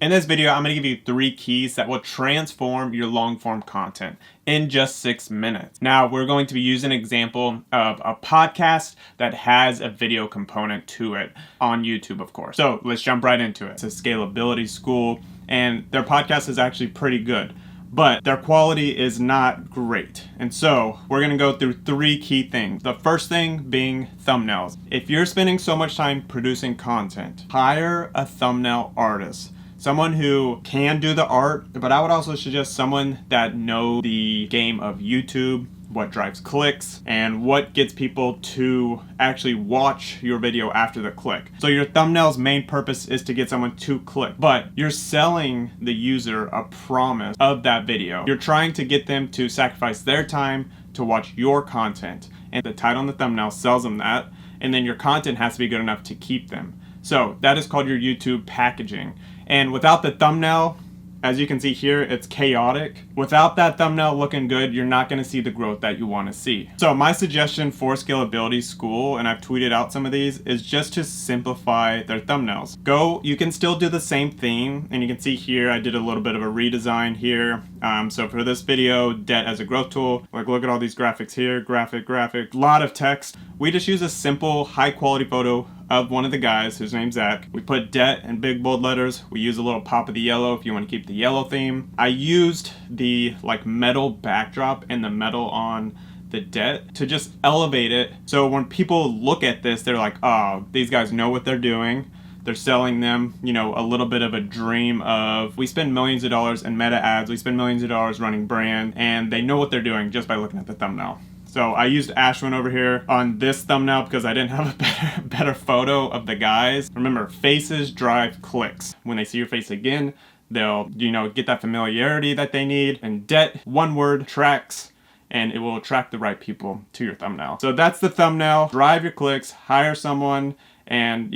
In this video, I'm going to give you 3 keys that will transform your long-form content in just 6 minutes. Now, we're going to be using an example of a podcast that has a video component to it on YouTube, of course. So let's jump right into it. It's a Scalability School, and their podcast is actually pretty good, but their quality is not great. And so we're going to go through 3 key things. The first thing being thumbnails. If you're spending so much time producing content, hire a thumbnail artist. Someone who can do the art, but I would also suggest someone that knows the game of YouTube, what drives clicks, and what gets people to actually watch your video after the click. So your thumbnail's main purpose is to get someone to click, but you're selling the user a promise of that video. You're trying to get them to sacrifice their time to watch your content, and the title and the thumbnail sells them that, and then your content has to be good enough to keep them. So that is called your YouTube packaging. And without the thumbnail, as you can see here, it's chaotic. Without that thumbnail looking good, you're not going to see the growth that you want to see. So my suggestion for Scalability School, and I've tweeted out some of these, is just to simplify their thumbnails. You can still do the same thing, and you can see here I did a little bit of a redesign here. So for this video, debt as a growth tool, like look at all these graphics here, graphic, a lot of text. We just use a simple high quality photo of one of the guys whose name's Zach. We put debt in big bold letters. We use a little pop of the yellow if you want to keep the yellow theme. I used the metal backdrop and the metal on the debt to just elevate it. So when people look at this, they're like, oh, these guys know what they're doing. They're selling them, a little bit of a dream of, we spend millions of dollars in meta ads, we spend millions of dollars running brand, and they know what they're doing just by looking at the thumbnail. So I used Ashwin over here on this thumbnail because I didn't have a better photo of the guys. Remember, faces drive clicks. When they see your face again, they'll, get that familiarity that they need. And debt, one word, tracks, and it will attract the right people to your thumbnail. So that's the thumbnail. Drive your clicks, hire someone, and,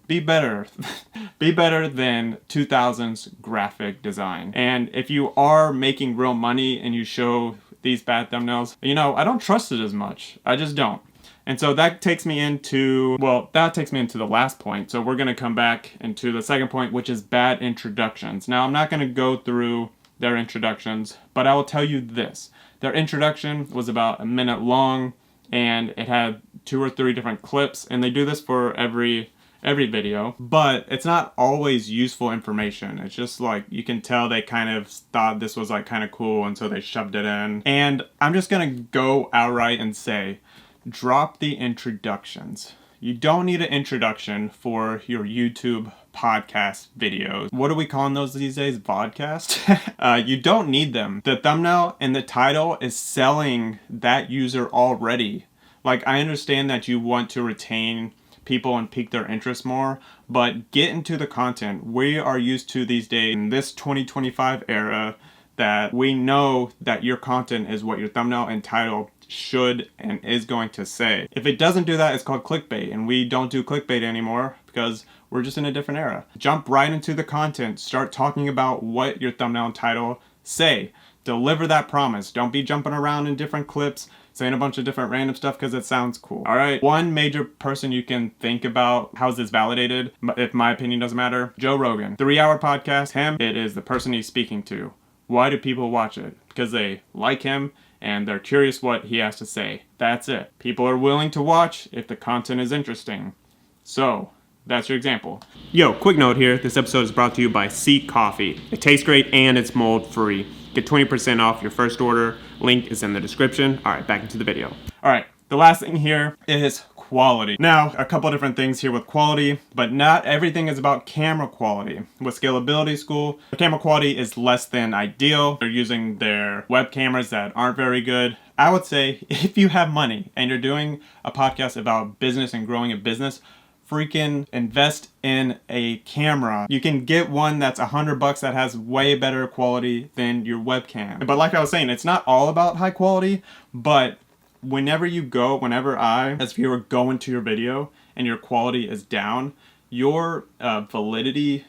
be better. Be better than 2000s graphic design. And if you are making real money and you show these bad thumbnails, I don't trust it as much. I just don't. And so that takes me into the last point. So we're going to come back into the second point, which is bad introductions. Now, I'm not going to go through their introductions, but I will tell you this. Their introduction was about a minute long, and it had 2 or 3 different clips, and they do this for every video, but it's not always useful information. It's just you can tell they kind of thought this was kind of cool, and so they shoved it in. And I'm just gonna go outright and say, drop the introductions. You don't need an introduction for your YouTube podcast videos. What are we calling those these days? Vodcast? You don't need them. The thumbnail and the title is selling that user already. I understand that you want to retain people and pique their interest more, but get into the content. We are used to these days in this 2025 era that we know that your content is what your thumbnail and title should and is going to say. If it doesn't do that, it's called clickbait, and we don't do clickbait anymore because we're just in a different era. Jump right into the content. Start talking about what your thumbnail and title say. Deliver that promise. Don't be jumping around in different clips, saying a bunch of different random stuff because it sounds cool. All right. One major person you can think about, how's this validated? If my opinion doesn't matter, Joe Rogan. 3-hour podcast, him, it is the person he's speaking to. Why do people watch it? Because they like him and they're curious what he has to say. That's it. People are willing to watch if the content is interesting. So that's your example. Yo, quick note here. This episode is brought to you by Seek Coffee. It tastes great and it's mold free. Get 20% off your first order. Link is in the description. All right, back into the video. All right, the last thing here is quality. Now, a couple different things here with quality, but not everything is about camera quality. With Scalability School, the camera quality is less than ideal. They're using their web cameras that aren't very good. I would say if you have money and you're doing a podcast about business and growing a business, freaking invest in a camera. You can get one that's $100 that has way better quality than your webcam. But like I was saying, it's not all about high quality, but whenever I, as viewer, go into your video and your quality is down, your validity,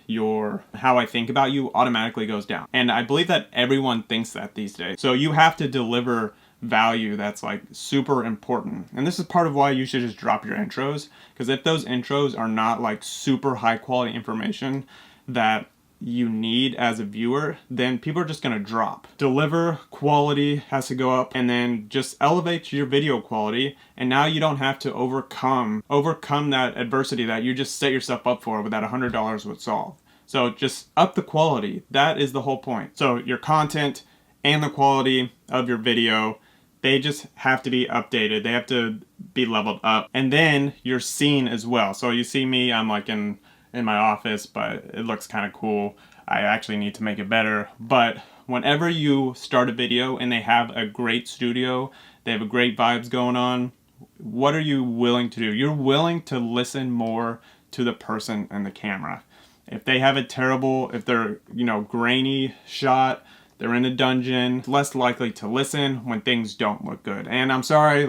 how I think about you automatically goes down. And I believe that everyone thinks that these days. So you have to deliver value that's super important. And this is part of why you should just drop your intros, because if those intros are not super high quality information that you need as a viewer, then people are just going to drop. Deliver quality has to go up, and then just elevate your video quality, and now you don't have to overcome that adversity that you just set yourself up for with that $100 would solve. So just up the quality. That is the whole point. So your content and the quality of your video, they just have to be updated. They have to be leveled up. And then your scene as well. So you see me, I'm like in my office, but it looks kind of cool. I actually need to make it better. But whenever you start a video and they have a great studio, they have a great vibes going on, what are you willing to do? You're willing to listen more to the person and the camera. If they have a terrible, if they're, grainy shot, they're in a dungeon, less likely to listen when things don't look good. And I'm sorry,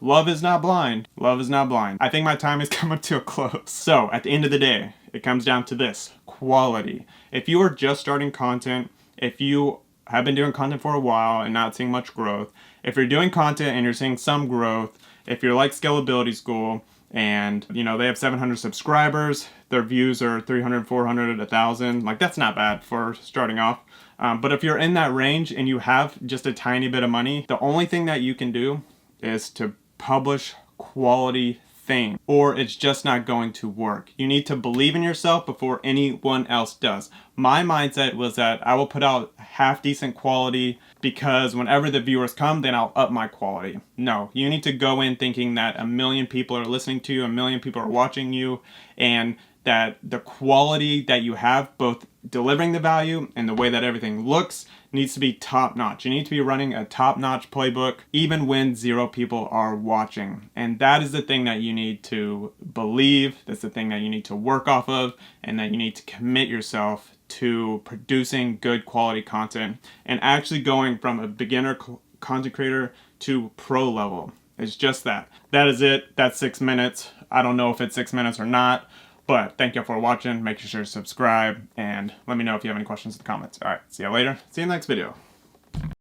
love is not blind. Love is not blind. I think my time is coming to a close. So at the end of the day, it comes down to this: quality. If you are just starting content, if you have been doing content for a while and not seeing much growth, if you're doing content and you're seeing some growth, if you're like Scalability School, and they have 700 subscribers, their views are 300, 400, 1,000. That's not bad for starting off. But if you're in that range and you have just a tiny bit of money, the only thing that you can do is to publish quality thing, or it's just not going to work. You need to believe in yourself before anyone else does. My mindset was that I will put out half decent quality because whenever the viewers come, then I'll up my quality. No, you need to go in thinking that 1 million people are listening to you, 1 million people are watching you, and that the quality that you have, both delivering the value and the way that everything looks, needs to be top notch. You need to be running a top notch playbook even when 0 people are watching. And that is the thing that you need to believe. That's the thing that you need to work off of, and that you need to commit yourself to producing good quality content and actually going from a beginner content creator to pro level. It's just that. That is it. That's 6 minutes. I don't know if it's 6 minutes or not. But thank you for watching. Make sure to subscribe and let me know if you have any questions in the comments. All right, see you later. See you in the next video.